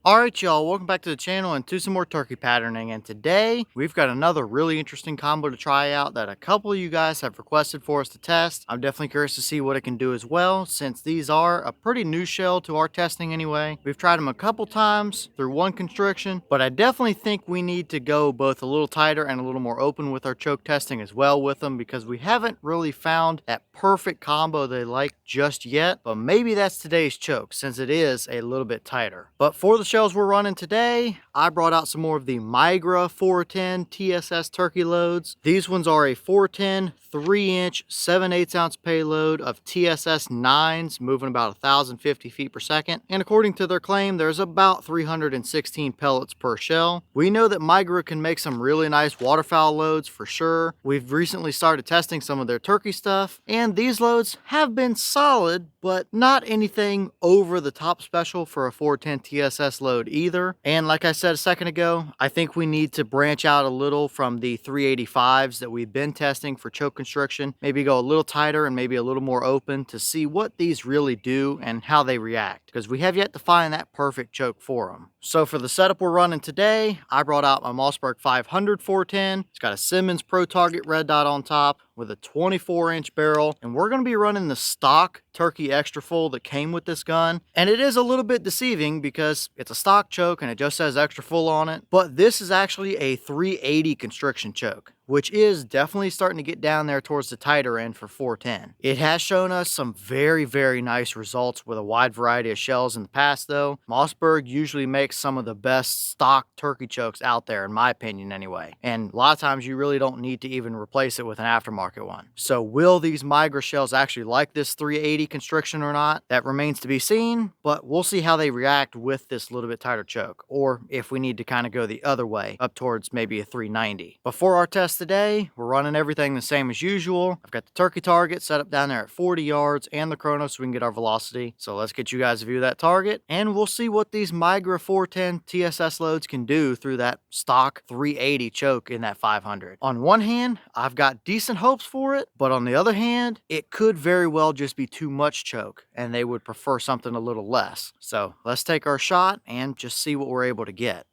Alright y'all, welcome back to the channel and to some more turkey patterning, and today we've got another really interesting combo to try out that a couple of you guys have requested for us to test. I'm definitely curious to see what it can do as well, since these are a pretty new shell to our testing anyway. We've tried them a couple times through one constriction, but I definitely think we need to go both a little tighter and a little more open with our choke testing as well with them, because we haven't really found that perfect combo they like just yet. But maybe that's today's choke, since it is a little bit tighter. But for the shells we're running today, I brought out some more of the Migra 410 TSS turkey loads. These ones are a 410 3-inch 7/8 ounce payload of TSS 9s moving about 1,050 feet per second, and according to their claim there's about 316 pellets per shell. We know that Migra can make some really nice waterfowl loads for sure. We've recently started testing some of their turkey stuff, and these loads have been solid, but not anything over the top special for a 410 TSS load either. And like I said a second ago, I think we need to branch out a little from the 385s that we've been testing for choke constriction, maybe go a little tighter and maybe a little more open to see what these really do and how they react, because we have yet to find that perfect choke for them. So for the setup we're running today, I brought out my Mossberg 500 410. It's got a Simmons Pro Target red dot on top with a 24-inch barrel, and we're going to be running the stock turkey extra full that came with this gun. And it is a little bit deceiving because it's a stock choke and it just says extra full on it, but this is actually a 380 constriction choke, which is definitely starting to get down there towards the tighter end for 410. It has shown us some very nice results with a wide variety of shells in the past though. Mossberg usually makes some of the best stock turkey chokes out there, in my opinion anyway, and a lot of times you really don't need to even replace it with an aftermarket one. So will these Migra shells actually like this 380 constriction or not? That remains to be seen, but we'll see how they react with this little bit tighter choke, or if we need to kind of go the other way up towards maybe a 390. Before our test today, we're running everything the same as usual. I've got the turkey target set up down there at 40 yards and the chrono so we can get our velocity. So let's get you guys a view of that target, and we'll see what these Migra 410 TSS loads can do through that stock 380 choke in that 500. On one hand, I've got decent hopes for it, but on the other hand, it could very well just be too much choke and they would prefer something a little less. So let's take our shot and just see what we're able to get.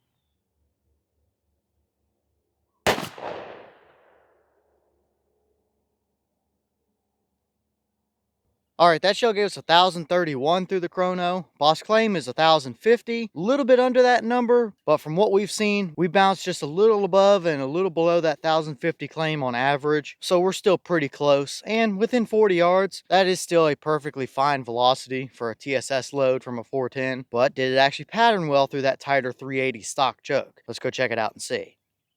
Alright, that shell gave us 1,031 through the chrono. Boss claim is 1,050. A little bit under that number, but from what we've seen, we bounced just a little above and a little below that 1,050 claim on average. So we're still pretty close, and within 40 yards, that is still a perfectly fine velocity for a TSS load from a 410. But did it actually pattern well through that tighter 380 stock choke? Let's go check it out and see.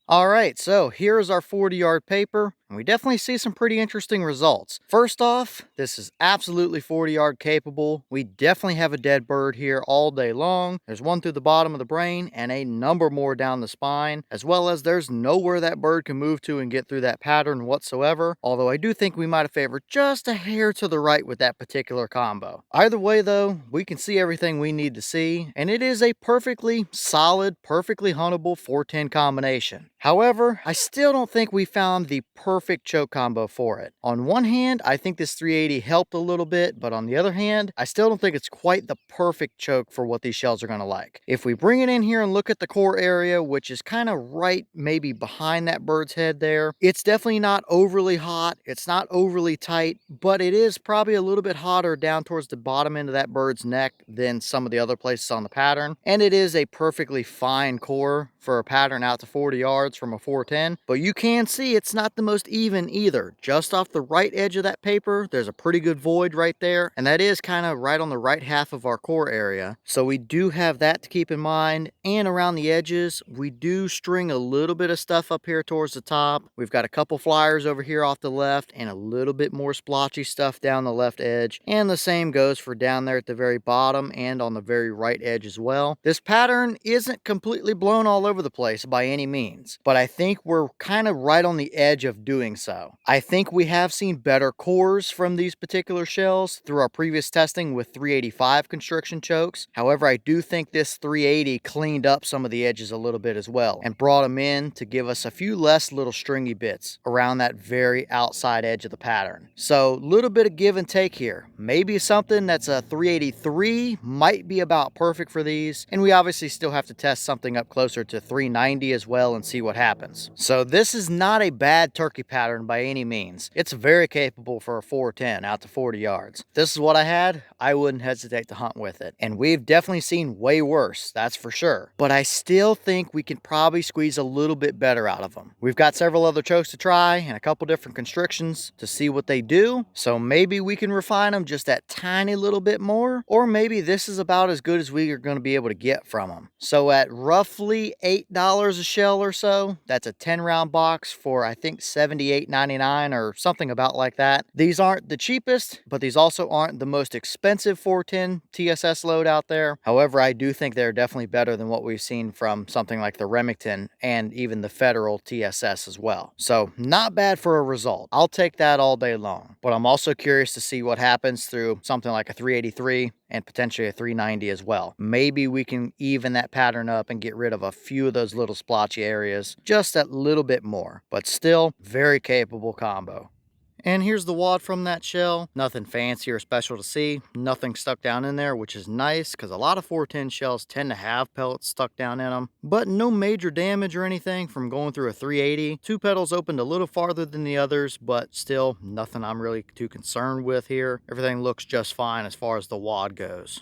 Alright, so here's our 40-yard paper, and we definitely see some pretty interesting results. First off, this is absolutely 40-yard capable. We definitely have a dead bird here all day long. There's one through the bottom of the brain and a number more down the spine, as well as there's nowhere that bird can move to and get through that pattern whatsoever, although I do think we might have favored just a hair to the right with that particular combo. Either way though, we can see everything we need to see, and it is a perfectly solid, perfectly huntable 410 combination. However, I still don't think we found the perfect choke combo for it. On one hand, I think this 380 helped a little bit, but on the other hand, I still don't think it's quite the perfect choke for what these shells are going to like. If we bring it in here and look at the core area, which is kind of right maybe behind that bird's head there, it's definitely not overly hot, it's not overly tight, but it is probably a little bit hotter down towards the bottom end of that bird's neck than some of the other places on the pattern, and it is a perfectly fine core for a pattern out to 40 yards from a 410, but you can see it's not the most even either. Just off the right edge of that paper, there's a pretty good void right there, and that is kind of right on the right half of our core area. So we do have that to keep in mind, and around the edges, we do string a little bit of stuff up here towards the top. We've got a couple flyers over here off the left, and a little bit more splotchy stuff down the left edge, and the same goes for down there at the very bottom and on the very right edge as well. This pattern isn't completely blown all over the place by any means, but I think we're kind of right on the edge of doing doing so. I think we have seen better cores from these particular shells through our previous testing with 385 constriction chokes. However, I do think this 380 cleaned up some of the edges a little bit as well and brought them in to give us a few less little stringy bits around that very outside edge of the pattern. So a little bit of give and take here. Maybe something that's a 383 might be about perfect for these, and we obviously still have to test something up closer to 390 as well and see what happens. So this is not a bad turkey pattern by any means. It's very capable for a 410 out to 40 yards. If this is what I had, I wouldn't hesitate to hunt with it. And we've definitely seen way worse, that's for sure. But I still think we can probably squeeze a little bit better out of them. We've got several other chokes to try and a couple different constrictions to see what they do. So maybe we can refine them just that tiny little bit more, or maybe this is about as good as we are going to be able to get from them. So at roughly $8 a shell or so, that's a 10 round box for I think $78.99 or something about like that. These aren't the cheapest, but these also aren't the most expensive 410 TSS load out there. However, I do think they're definitely better than what we've seen from something like the Remington and even the Federal TSS as well. So not bad for a result. I'll take that all day long, but I'm also curious to see what happens through something like a 383 and potentially a 390 as well. Maybe we can even that pattern up and get rid of a few of those little splotchy areas just a little bit more, but still very capable combo. And here's the wad from that shell. Nothing fancy or special to see. Nothing stuck down in there, which is nice because a lot of 410 shells tend to have pellets stuck down in them. But no major damage or anything from going through a 380. Two petals opened a little farther than the others, but still nothing I'm really too concerned with here. Everything looks just fine as far as the wad goes.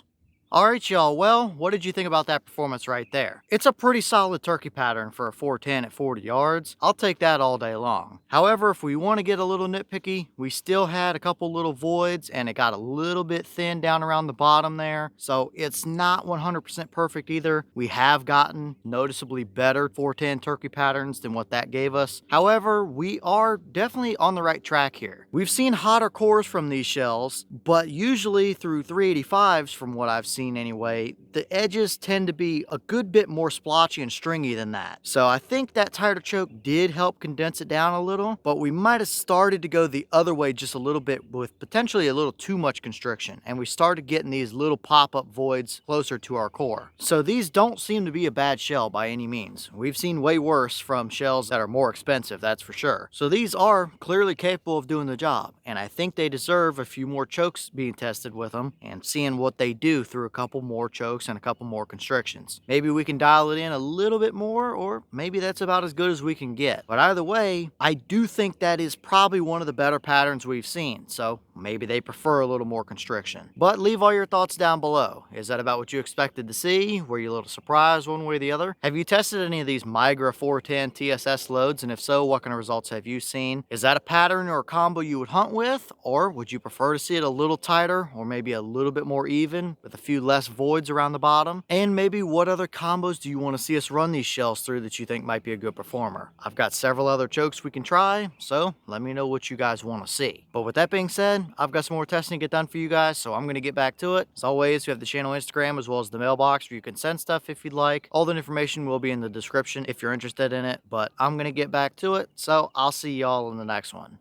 Alright y'all, well, what did you think about that performance right there? It's a pretty solid turkey pattern for a 410 at 40 yards. I'll take that all day long. However, if we want to get a little nitpicky, we still had a couple little voids and it got a little bit thin down around the bottom there. So it's not 100% perfect either. We have gotten noticeably better 410 turkey patterns than what that gave us. However, we are definitely on the right track here. We've seen hotter cores from these shells, but usually through 385s from what I've seen anyway, the edges tend to be a good bit more splotchy and stringy than that. So I think that tighter choke did help condense it down a little, but we might have started to go the other way just a little bit with potentially a little too much constriction, and we started getting these little pop-up voids closer to our core. So these don't seem to be a bad shell by any means. We've seen way worse from shells that are more expensive, that's for sure. So these are clearly capable of doing the job, and I think they deserve a few more chokes being tested with them and seeing what they do through a couple more chokes and a couple more constrictions. Maybe we can dial it in a little bit more, or maybe that's about as good as we can get. But either way, I do think that is probably one of the better patterns we've seen, so maybe they prefer a little more constriction. But leave all your thoughts down below. Is that about what you expected to see? Were you a little surprised one way or the other? Have you tested any of these Migra 410 TSS loads, and if so, what kind of results have you seen? Is that a pattern or a combo you would hunt with, or would you prefer to see it a little tighter or maybe a little bit more even with a few less voids around the bottom? And maybe what other combos do you want to see us run these shells through that you think might be a good performer? I've got several other chokes we can try, so let me know what you guys want to see. But with that being said, I've got some more testing to get done for you guys, so I'm going to get back to it. As always, we have the channel Instagram as well as the mailbox where you can send stuff if you'd like. All the information will be in the description if you're interested in it, but I'm going to get back to it, so I'll see y'all in the next one.